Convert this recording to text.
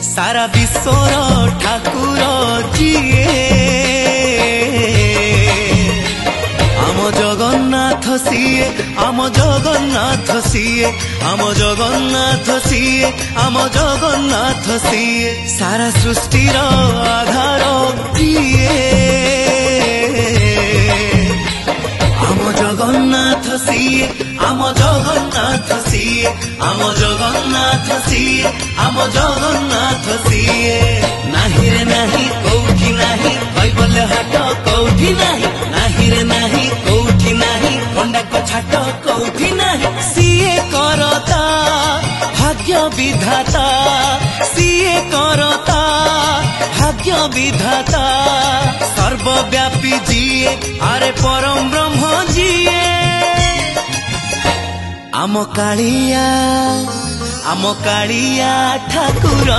सारा विश्वर ठाकुर जीए आम जगन्नाथ सीए आम जगन्नाथ सीए आम जगन्नाथ सीए आम जगन्नाथ सीए सारा सृष्टिर आधार जीए आम जगन्नाथ सीए आम जगन्नाथ सीए आम जगन्नाथ सीए आम जगन्नाथ सीए नाही रे नाही कौठी नाही बैबल हाट कौठी नाही नाही रे नाही कौठी नाही कंडा को छाट कौठी नाही सीए करता भाग्य विधाता सीए करता भाग्य विधाता सर्वव्यापी जीए आरे परम ब्रह्म जीए आम कालिया ठाकुर।